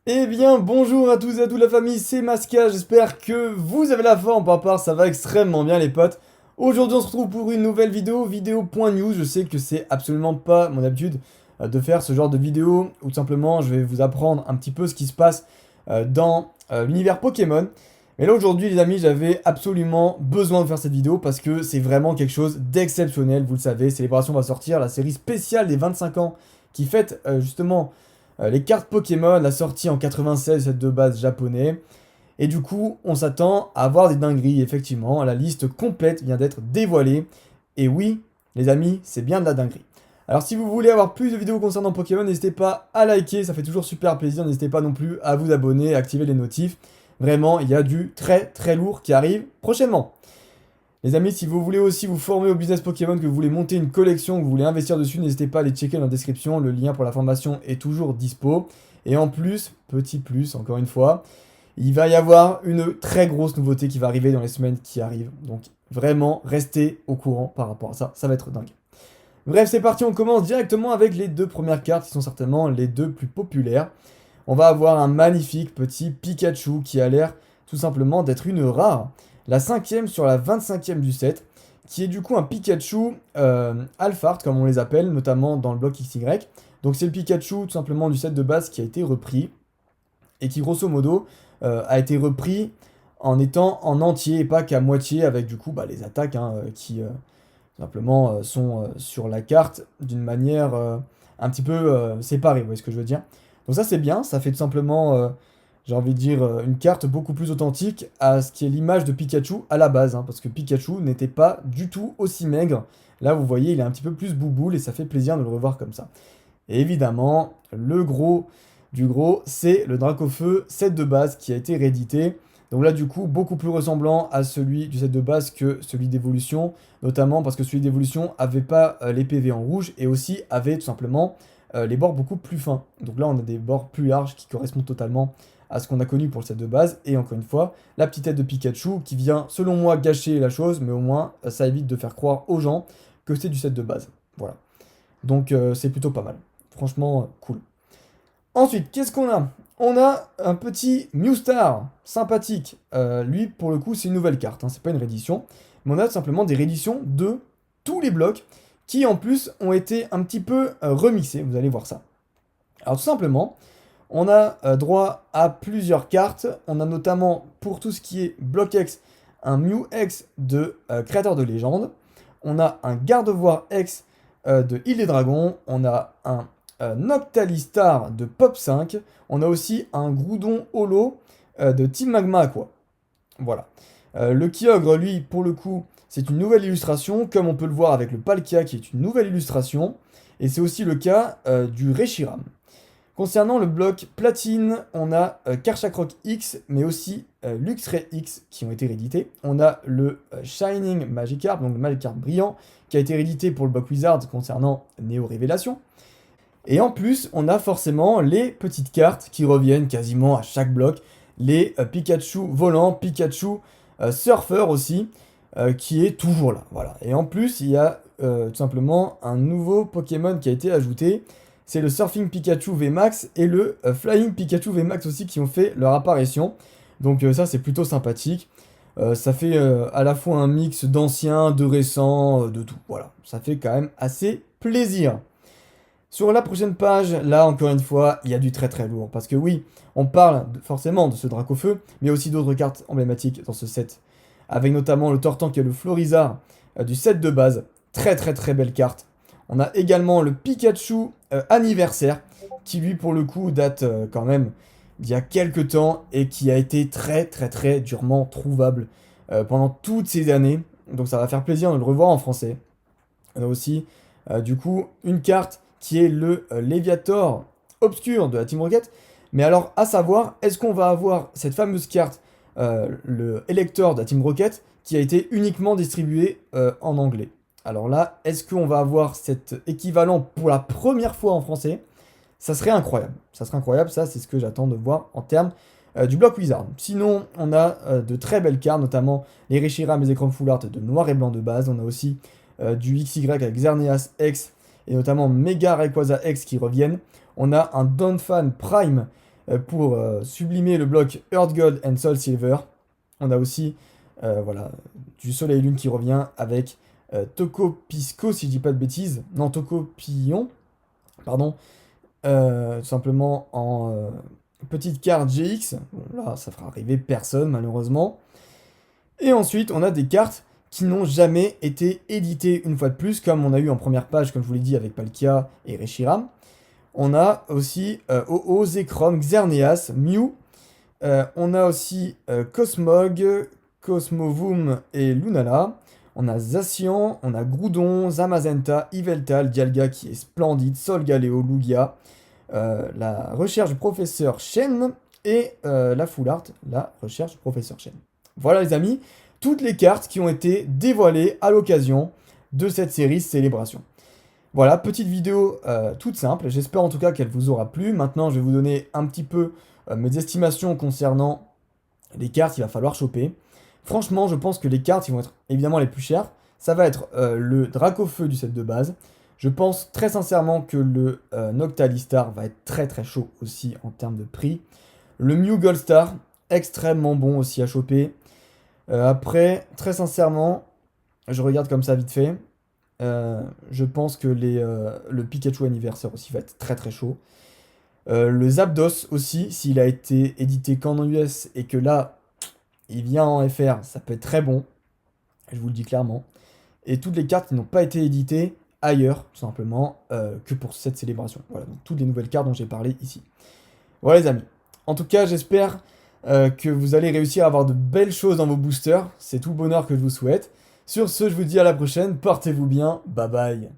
Eh bien, bonjour à tous et à toute la famille, c'est Masca, j'espère que vous avez la forme, par part ça va extrêmement bien les potes. Aujourd'hui on se retrouve pour une nouvelle vidéo.news, je sais que c'est absolument pas mon habitude de faire ce genre de vidéo, où tout simplement je vais vous apprendre un petit peu ce qui se passe dans l'univers Pokémon. Mais là aujourd'hui les amis, j'avais absolument besoin de faire cette vidéo parce que c'est vraiment quelque chose d'exceptionnel, vous le savez, Célébration va sortir, la série spéciale des 25 ans qui fête justement les cartes Pokémon, la sortie en 96, cette de base japonais. Et du coup, on s'attend à avoir des dingueries, effectivement. La liste complète vient d'être dévoilée. Et oui, les amis, c'est bien de la dinguerie. Alors si vous voulez avoir plus de vidéos concernant Pokémon, n'hésitez pas à liker, ça fait toujours super plaisir. N'hésitez pas non plus à vous abonner, à activer les notifs. Vraiment, il y a du très très lourd qui arrive prochainement. Les amis, si vous voulez aussi vous former au business Pokémon, que vous voulez monter une collection, que vous voulez investir dessus, n'hésitez pas à aller checker dans la description, le lien pour la formation est toujours dispo. Et en plus, petit plus, encore une fois, il va y avoir une très grosse nouveauté qui va arriver dans les semaines qui arrivent. Donc vraiment, restez au courant par rapport à ça, ça va être dingue. Bref, c'est parti, on commence directement avec les deux premières cartes qui sont certainement les deux plus populaires. On va avoir un magnifique petit Pikachu qui a l'air tout simplement d'être une rare. La 5ème sur la 25ème du set, qui est du coup un Pikachu Alphard, comme on les appelle, notamment dans le bloc XY. Donc c'est le Pikachu tout simplement du set de base qui a été repris, et qui grosso modo a été repris en étant en entier, et pas qu'à moitié, avec du coup les attaques qui tout simplement sont sur la carte d'une manière un petit peu séparée, vous voyez ce que je veux dire. Donc ça c'est bien, ça fait tout simplement j'ai envie de dire, une carte beaucoup plus authentique à ce qui est l'image de Pikachu à la base, parce que Pikachu n'était pas du tout aussi maigre. Là, vous voyez, il est un petit peu plus bouboule et ça fait plaisir de le revoir comme ça. Et évidemment, le gros du gros, c'est le Dracofeu set de base qui a été réédité. Donc là, du coup, beaucoup plus ressemblant à celui du set de base que celui d'évolution, notamment parce que celui d'évolution avait pas les PV en rouge et aussi avait tout simplement les bords beaucoup plus fins. Donc là, on a des bords plus larges qui correspondent totalement à ce qu'on a connu pour le set de base, et encore une fois, la petite tête de Pikachu qui vient, selon moi, gâcher la chose, mais au moins, ça évite de faire croire aux gens que c'est du set de base. Voilà. Donc, c'est plutôt pas mal. Franchement, cool. Ensuite, qu'est-ce qu'on a? On a un petit Mewstar, sympathique. Lui, pour le coup, c'est une nouvelle carte, c'est pas une réédition, mais on a tout simplement des rééditions de tous les blocs, qui en plus ont été un petit peu remixés, vous allez voir ça. Alors tout simplement, on a droit à plusieurs cartes. On a notamment, pour tout ce qui est Bloc X, un Mew X de Créateur de Légende. On a un Gardevoir X de Île des Dragons. On a un Noctalistar de Pop 5. On a aussi un Groudon Holo de Team Magma Aqua. Voilà. Le Kyogre, lui, pour le coup, c'est une nouvelle illustration, comme on peut le voir avec le Palkia, qui est une nouvelle illustration. Et c'est aussi le cas du Reshiram. Concernant le bloc platine, on a Karchakroc X, mais aussi Luxray X qui ont été réédités. On a le Shining Magikarp, donc le Magikarp brillant, qui a été réédité pour le bloc Wizard concernant Néo Révélation. Et en plus, on a forcément les petites cartes qui reviennent quasiment à chaque bloc. Les Pikachu volant, Pikachu surfeur aussi, qui est toujours là. Voilà. Et en plus, il y a tout simplement un nouveau Pokémon qui a été ajouté. C'est le Surfing Pikachu VMAX et le Flying Pikachu VMAX aussi qui ont fait leur apparition. Donc ça c'est plutôt sympathique. Ça fait à la fois un mix d'anciens, de récents, de tout. Voilà, ça fait quand même assez plaisir. Sur la prochaine page, là encore une fois, il y a du très très lourd. Parce que oui, on parle forcément de ce Dracofeu, mais aussi d'autres cartes emblématiques dans ce set. Avec notamment le Tortank qui est le Florizard du set de base. Très très très belle carte. On a également le Pikachu anniversaire, qui lui pour le coup date quand même d'il y a quelques temps et qui a été très très très durement trouvable pendant toutes ces années. Donc ça va faire plaisir de le revoir en français. On a aussi du coup une carte qui est le Léviator obscur de la Team Rocket. Mais alors à savoir, est-ce qu'on va avoir cette fameuse carte, le Elector de la Team Rocket, qui a été uniquement distribuée en anglais? Alors là, est-ce qu'on va avoir cet équivalent pour la première fois en français? Ça serait incroyable. Ça serait incroyable, ça c'est ce que j'attends de voir en termes du bloc Wizard. Sinon, on a de très belles cartes, notamment les Reshiram et les Chrome Full Art de noir et blanc de base. On a aussi du XY avec Xerneas X et notamment Mega Rayquaza X qui reviennent. On a un Donphan Prime pour sublimer le bloc Earth Gold and Soul Silver. On a aussi voilà, du Soleil Lune qui revient avec Tokopisco, si je dis pas de bêtises. Non, Tokopillon, pardon. Tout simplement en petite carte GX. Bon, là, ça fera arriver personne, malheureusement. Et ensuite, on a des cartes qui n'ont jamais été éditées une fois de plus, comme on a eu en première page, comme je vous l'ai dit, avec Palkia et Reshiram. On a aussi OO, Zekrom, Xerneas, Mew. On a aussi Cosmog, Cosmovoom et Lunala. On a Zacian, on a Groudon, Zamazenta, Yveltal, Dialga qui est splendide, Solgaleo, Lugia, la recherche du professeur Shen et la Full Art, la recherche du professeur Shen. Voilà les amis, toutes les cartes qui ont été dévoilées à l'occasion de cette série Célébration. Voilà, petite vidéo toute simple, j'espère en tout cas qu'elle vous aura plu. Maintenant je vais vous donner un petit peu mes estimations concernant les cartes qu'il va falloir choper. Franchement, je pense que les cartes qui vont être évidemment les plus chères, ça va être le Dracofeu du set de base. Je pense très sincèrement que le Noctalistar va être très très chaud aussi en termes de prix. Le Mew Gold Star, extrêmement bon aussi à choper. Après, très sincèrement, je regarde comme ça vite fait. Je pense que le Pikachu Anniversaire aussi va être très très chaud. Le Zapdos aussi, s'il a été édité qu'en US et que là, il vient en FR, ça peut être très bon. Je vous le dis clairement. Et toutes les cartes qui n'ont pas été éditées ailleurs, tout simplement, que pour cette célébration. Voilà, donc toutes les nouvelles cartes dont j'ai parlé ici. Voilà les amis. En tout cas, j'espère que vous allez réussir à avoir de belles choses dans vos boosters. C'est tout le bonheur que je vous souhaite. Sur ce, je vous dis à la prochaine. Portez-vous bien. Bye bye.